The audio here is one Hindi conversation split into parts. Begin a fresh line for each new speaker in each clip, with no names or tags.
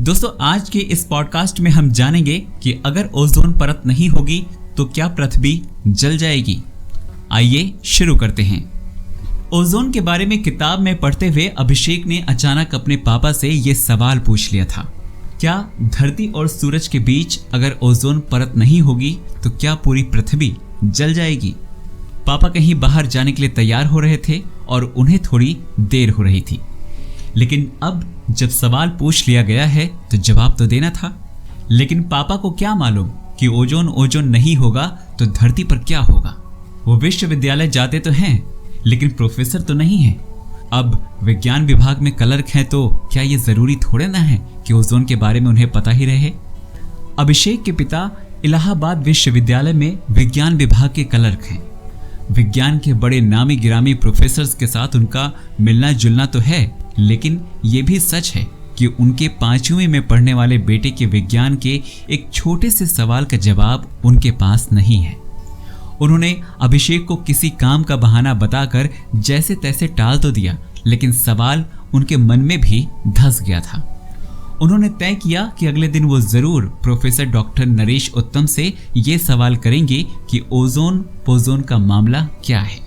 दोस्तों आज के इस पॉडकास्ट में हम जानेंगे कि अगर ओजोन परत नहीं होगी तो क्या पृथ्वी जल जाएगी। आइए शुरू करते हैं। ओजोन के बारे में किताब में पढ़ते हुए अभिषेक ने अचानक अपने पापा से ये सवाल पूछ लिया था, क्या धरती और सूरज के बीच अगर ओजोन परत नहीं होगी तो क्या पूरी पृथ्वी जल जाएगी। पापा कहीं बाहर जाने के लिए तैयार हो रहे थे और उन्हें थोड़ी देर हो रही थी, लेकिन अब जब सवाल पूछ लिया गया है तो जवाब तो देना था। लेकिन पापा को क्या मालूम कि ओजोन नहीं होगा तो धरती पर क्या होगा। वो विश्वविद्यालय जाते तो हैं लेकिन प्रोफेसर तो नहीं है। अब विज्ञान विभाग में क्लर्क हैं तो क्या ये जरूरी थोड़े ना है कि ओजोन के बारे में उन्हें पता ही रहे। अभिषेक के पिता इलाहाबाद विश्वविद्यालय में विज्ञान विभाग के क्लर्क हैं। विज्ञान के बड़े नामी गिरामी प्रोफेसर्स के साथ उनका मिलना जुलना तो है, लेकिन ये भी सच है कि उनके 5वीं में पढ़ने वाले बेटे के विज्ञान के एक छोटे से सवाल का जवाब उनके पास नहीं है। उन्होंने अभिषेक को किसी काम का बहाना बताकर जैसे तैसे टाल तो दिया, लेकिन सवाल उनके मन में भी धंस गया था। उन्होंने तय किया कि अगले दिन वो जरूर प्रोफेसर डॉक्टर नरेश उत्तम से ये सवाल करेंगे कि ओजोन पोजोन का मामला क्या है।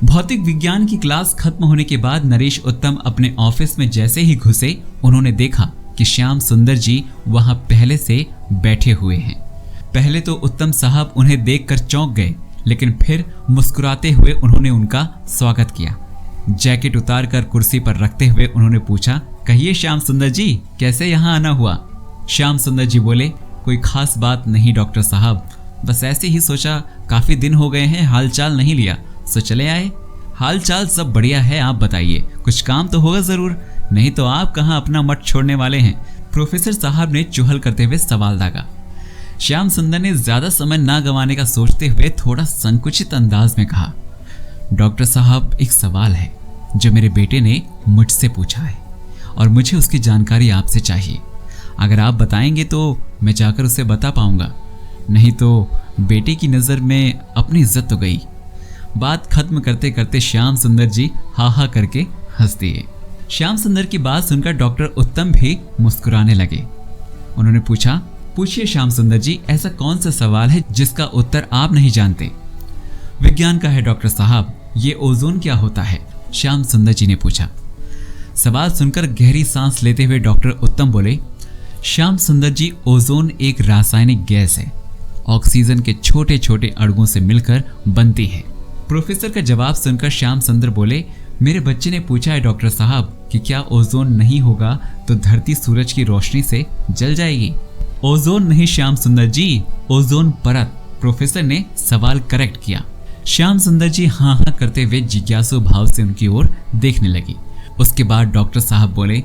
भौतिक विज्ञान की क्लास खत्म होने के बाद नरेश उत्तम अपने ऑफिस में जैसे ही घुसे, उन्होंने देखा कि श्याम सुंदर जी वहां पहले से बैठे हुए हैं। पहले तो उत्तम साहब उन्हें देखकर चौंक गए, लेकिन फिर मुस्कुराते हुए उन्होंने उनका स्वागत किया। जैकेट उतारकर कुर्सी पर रखते हुए उन्होंने पूछा, कहिए श्याम सुंदर जी, कैसे यहाँ आना हुआ। श्याम सुंदर जी बोले, कोई खास बात नहीं डॉक्टर साहब, बस ऐसे ही सोचा काफी दिन हो गए हैं, हालचाल नहीं लिया, सो चले आए। हाल चाल सब बढ़िया है, आप बताइए, कुछ काम तो होगा जरूर, नहीं तो आप कहाँ अपना मठ छोड़ने वाले हैं। प्रोफेसर साहब ने चुहल करते हुए सवाल दागा। श्याम सुंदर ने ज्यादा समय ना गंवाने का सोचते हुए थोड़ा संकुचित अंदाज में कहा, डॉक्टर साहब एक सवाल है जो मेरे बेटे ने मुझसे पूछा है और मुझे उसकी जानकारी आपसे चाहिए। अगर आप बताएंगे तो मैं जाकर उसे बता पाऊंगा, नहीं तो बेटे की नज़र में अपनी इज्जत तो गई। बात खत्म करते करते श्याम सुंदर जी हा हा करके हंस दिए। श्याम सुंदर की बात सुनकर डॉक्टर उत्तम भी मुस्कुराने लगे। उन्होंने पूछा, पूछिए श्याम सुंदर जी, ऐसा कौन सा सवाल है जिसका उत्तर आप नहीं जानते। विज्ञान का है डॉक्टर साहब, ये ओजोन क्या होता है, श्याम सुंदर जी ने पूछा। सवाल सुनकर गहरी सांस लेते हुए डॉक्टर उत्तम बोले, श्याम सुंदर जी, ओजोन एक रासायनिक गैस है, ऑक्सीजन के छोटे छोटे अणुओं से मिलकर बनती है। प्रोफेसर का जवाब सुनकर श्याम सुंदर बोले, मेरे बच्चे ने पूछा है डॉक्टर साहब कि क्या ओजोन नहीं होगा तो धरती सूरज की रोशनी से जल जाएगी। ओजोन नहीं श्याम सुंदर जी, ओजोन परत, प्रोफेसर ने सवाल करेक्ट किया। श्याम सुंदर जी हाँ हाँ करते हुए जिज्ञासु भाव से उनकी ओर देखने लगी। उसके बाद डॉक्टर साहब बोले,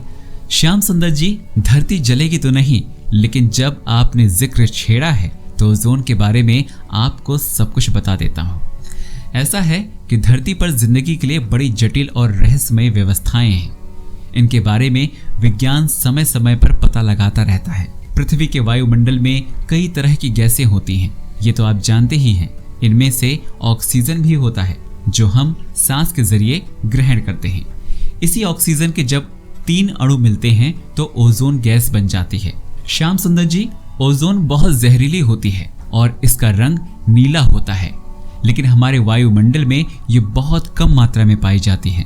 श्याम सुंदर जी, धरती जलेगी तो नहीं, लेकिन जब आपने जिक्र छेड़ा है तो ओजोन के बारे में आपको सब कुछ बता देता हूँ। ऐसा है कि धरती पर जिंदगी के लिए बड़ी जटिल और रहस्यमय व्यवस्थाएं हैं। इनके बारे में विज्ञान समय समय पर पता लगाता रहता है। पृथ्वी के वायुमंडल में कई तरह की गैसें होती हैं, ये तो आप जानते ही हैं। इनमें से ऑक्सीजन भी होता है जो हम सांस के जरिए ग्रहण करते हैं। इसी ऑक्सीजन के जब 3 अणु मिलते हैं तो ओजोन गैस बन जाती है। श्याम सुंदर जी, ओजोन बहुत जहरीली होती है और इसका रंग नीला होता है, लेकिन हमारे वायुमंडल में ये बहुत कम मात्रा में पाई जाती है।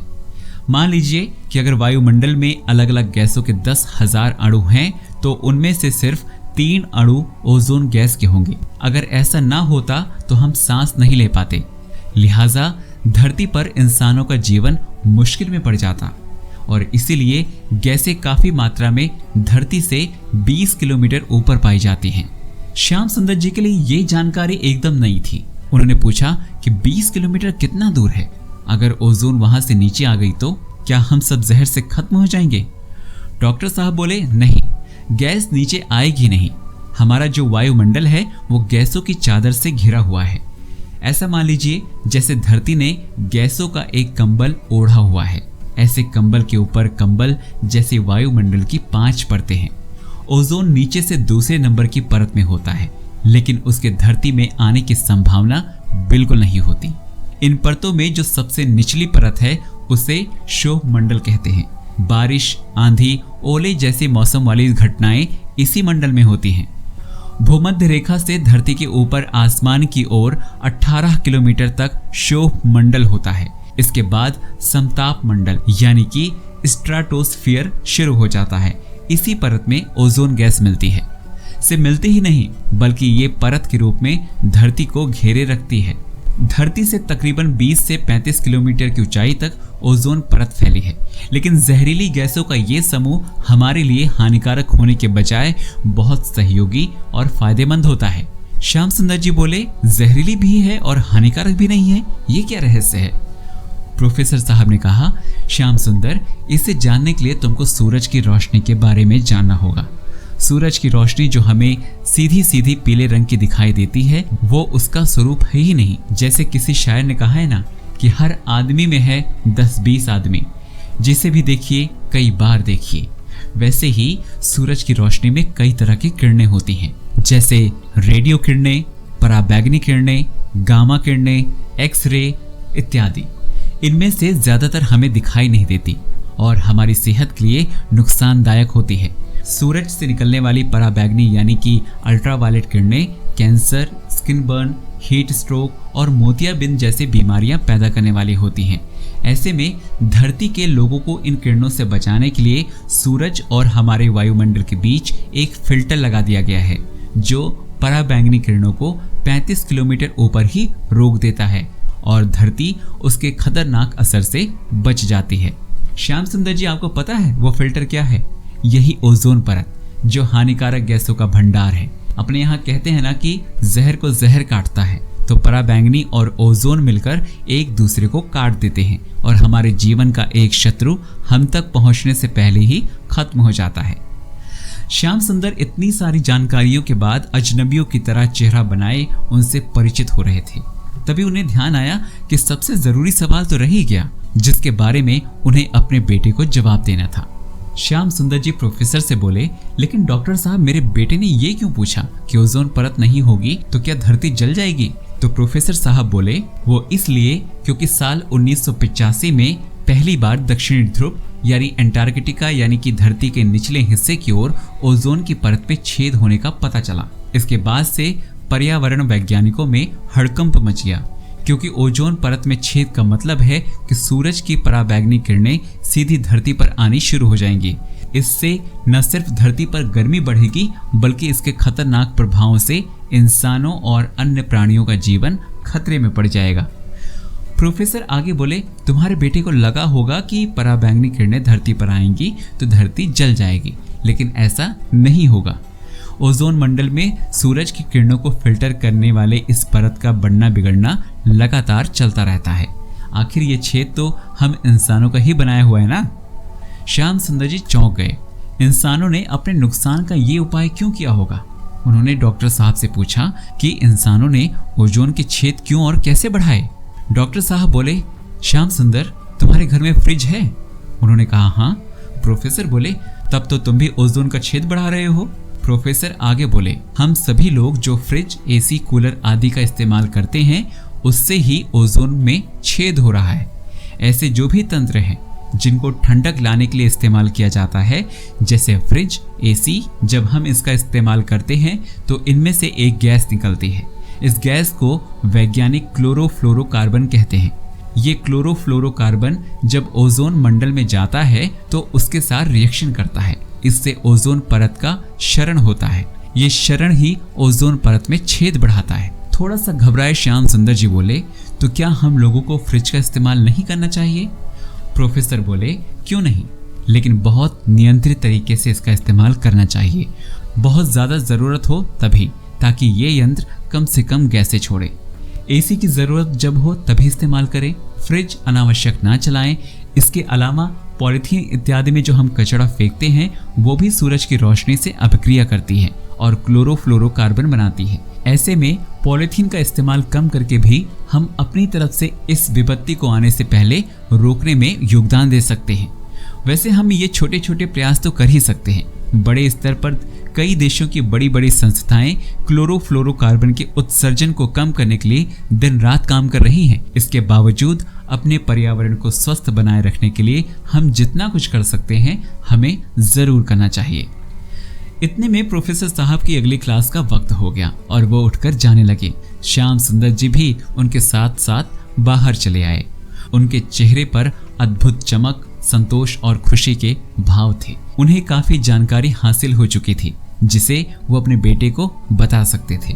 मान लीजिए कि अगर वायुमंडल में अलग अलग गैसों के 10,000 अणु हैं तो उनमें से सिर्फ 3 अणु ओजोन गैस के होंगे। अगर ऐसा ना होता तो हम सांस नहीं ले पाते, लिहाजा धरती पर इंसानों का जीवन मुश्किल में पड़ जाता और इसीलिए गैसें काफी मात्रा में धरती से 20 किलोमीटर ऊपर पाई जाती हैं। श्याम सुंदर जी के लिए ये जानकारी एकदम नई थी। उन्होंने पूछा कि 20 किलोमीटर कितना दूर है, अगर ओजोन वहां से नीचे आ गई तो क्या हम सब जहर से खत्म हो जाएंगे। डॉक्टर साहब बोले, नहीं, गैस नीचे आएगी नहीं। हमारा जो वायुमंडल है वो गैसों की चादर से घिरा हुआ है। ऐसा मान लीजिए जैसे धरती ने गैसों का एक कंबल ओढ़ा हुआ है, ऐसे कंबल के ऊपर कंबल जैसे वायुमंडल की 5 परतें हैं। ओजोन नीचे से दूसरे नंबर की परत में होता है, लेकिन उसके धरती में आने की संभावना बिल्कुल नहीं होती। इन परतों में जो सबसे निचली परत है उसे क्षोभ मंडल कहते हैं। बारिश, आंधी, ओले जैसी मौसम वाली घटनाएं इसी मंडल में होती हैं। भूमध्य रेखा से धरती के ऊपर आसमान की ओर 18 किलोमीटर तक क्षोभ मंडल होता है। इसके बाद समताप मंडल यानी कि स्ट्राटोस्फियर शुरू हो जाता है। इसी परत में ओजोन गैस मिलती है। सिर्फ मिलती ही नहीं बल्कि ये परत के रूप में धरती को घेरे रखती है। धरती से तकरीबन 20 से 35 किलोमीटर की ऊंचाई तक ओजोन परत फैली है, लेकिन जहरीली गैसों का ये समूह हमारे लिए हानिकारक होने के बजाय बहुत सहयोगी और फायदेमंद होता है। श्याम सुंदर जी बोले, जहरीली भी है और हानिकारक भी नहीं है, ये क्या रहस्य है? प्रोफेसर साहब ने कहा, श्याम सुंदर, इसे जानने के लिए तुमको सूरज की रोशनी के बारे में जानना होगा। सूरज की रोशनी जो हमें सीधी सीधी पीले रंग की दिखाई देती है, वो उसका स्वरूप है ही नहीं। जैसे किसी शायर ने कहा है ना कि हर आदमी में है 10-20 आदमी, जिसे भी देखिए कई बार देखिए। वैसे ही सूरज की रोशनी में कई तरह की किरणें होती हैं, जैसे रेडियो किरणें, पराबैंगनी किरणें, गामा किरणें, एक्स-रे इत्यादि। इनमें से ज्यादातर हमें दिखाई नहीं देती और हमारी सेहत के लिए नुकसानदायक होती है। सूरज से निकलने वाली पराबैंगनी यानी कि अल्ट्रावायलेट किरणें cancer, skin burn, heat stroke और मोतियाबिंद जैसी बीमारियां पैदा करने वाली होती हैं। ऐसे में धरती के लोगों को इन किरणों से बचाने के लिए सूरज और हमारे वायुमंडल के बीच एक फिल्टर लगा दिया गया है, जो पराबैंगनी किरणों को 35 किलोमीटर ऊपर ही रोक देता है और धरती उसके खतरनाक असर से बच जाती है। श्याम सुंदर जी, आपको पता है वो फिल्टर क्या है? यही ओजोन परत, जो हानिकारक गैसों का भंडार है। अपने यहाँ कहते हैं ना कि जहर को जहर काटता है, तो पराबैंगनी और ओजोन मिलकर एक दूसरे को काट देते हैं और हमारे जीवन का एक शत्रु हम तक पहुंचने से पहले ही खत्म हो जाता है। श्याम सुंदर इतनी सारी जानकारियों के बाद अजनबियों की तरह चेहरा बनाए उनसे परिचित हो रहे थे। तभी उन्हें ध्यान आया कि सबसे जरूरी सवाल तो रह ही गया, जिसके बारे में उन्हें अपने बेटे को जवाब देना था। श्याम सुंदर जी प्रोफेसर से बोले, लेकिन डॉक्टर साहब, मेरे बेटे ने ये क्यों पूछा कि ओजोन परत नहीं होगी तो क्या धरती जल जाएगी? तो प्रोफेसर साहब बोले, वो इसलिए क्योंकि साल 1985 में पहली बार दक्षिणी ध्रुव यानी अंटार्कटिका यानी कि धरती के निचले हिस्से की ओर ओजोन की परत में छेद होने का पता चला। इसके बाद से पर्यावरण वैज्ञानिकों में हड़कंप मच गया, क्योंकि ओजोन परत में छेद का मतलब है कि सूरज की पराबैंगनी किरणें सीधी धरती पर आनी शुरू हो जाएंगी। इससे न सिर्फ धरती पर गर्मी बढ़ेगी, बल्कि इसके खतरनाक प्रभावों से इंसानों और अन्य प्राणियों का जीवन खतरे में पड़ जाएगा। प्रोफेसर आगे बोले, तुम्हारे बेटे को लगा होगा कि पराबैंगनी किरणें धरती पर आएंगी तो धरती जल जाएगी, लेकिन ऐसा नहीं होगा। ओजोन मंडल में सूरज की किरणों को फिल्टर करने वाले इस परत का बढ़ना बिगड़ना लगातार चलता रहता है। आखिर ये छेद तो हम इंसानों का ही बनाया हुआ है ना? श्याम सुंदर जी चौंक गए। इंसानों ने अपने नुकसान का ये उपाय क्यों किया होगा? उन्होंने डॉक्टर साहब से पूछा कि इंसानों ने ओजोन के छेद क्यों और कैसे बढ़ाए? डॉक्टर साहब बोले, श्याम सुंदर, तुम्हारे घर में फ्रिज है? उन्होंने कहा, हाँ। प्रोफेसर बोले, तब तो तुम भी ओजोन का छेद बढ़ा रहे हो। प्रोफेसर आगे बोले, हम सभी लोग जो फ्रिज, एसी, कूलर आदि का इस्तेमाल करते हैं, उससे ही ओजोन में छेद हो रहा है। ऐसे जो भी तंत्र हैं जिनको ठंडक लाने के लिए इस्तेमाल किया जाता है, जैसे फ्रिज, एसी, जब हम इसका इस्तेमाल करते हैं तो इनमें से एक गैस निकलती है। इस गैस को वैज्ञानिक क्लोरोफ्लोरोकार्बन कहते हैं। ये क्लोरोफ्लोरोकार्बन जब ओजोन मंडल में जाता है तो उसके साथ रिएक्शन करता है। इससे ओजोन परत का क्षरण होता है। ये क्षरण ही ओजोन परत में छेद बढ़ाता है। थोड़ा सा घबराए श्याम सुंदर जी बोले, तो क्या हम लोगों को फ्रिज का इस्तेमाल नहीं करना चाहिए? प्रोफेसर बोले, क्यों नहीं, लेकिन बहुत नियंत्रित तरीके से इसका इस्तेमाल करना चाहिए। बहुत ज़्यादा ज़रूरत हो तभी, ताकि ये यंत्र कम से कम गैसें छोड़े। एसी की ज़रूरत जब हो तभी इस्तेमाल करें। फ्रिज अनावश्यक ना चलाएं। इसके अलावा पॉलीथीन इत्यादि में जो हम कचरा फेंकते हैं, वो भी सूरज की रोशनी से अभिक्रिया करती है और क्लोरोफ्लोरोकार्बन बनाती है। ऐसे में पॉलीथीन का इस्तेमाल कम करके भी हम अपनी तरफ से इस विपत्ति को आने से पहले रोकने में योगदान दे सकते हैं। वैसे हम ये छोटे छोटे प्रयास तो कर ही सकते हैं, बड़े स्तर पर कई देशों की बड़ी बड़ी संस्थाएं क्लोरोफ्लोरोकार्बन के उत्सर्जन को कम करने के लिए दिन रात काम कर रही हैं। इसके बावजूद अपने पर्यावरण को स्वस्थ बनाए रखने के लिए हम जितना कुछ कर सकते हैं हमें जरूर करना चाहिए। इतने में प्रोफेसर साहब की अगली क्लास का वक्त हो गया और वो उठकर जाने लगे। श्याम सुंदर जी भी उनके साथ साथ बाहर चले आए। उनके चेहरे पर अद्भुत चमक, संतोष और खुशी के भाव थे। उन्हें काफी जानकारी हासिल हो चुकी थी जिसे वो अपने बेटे को बता सकते थे।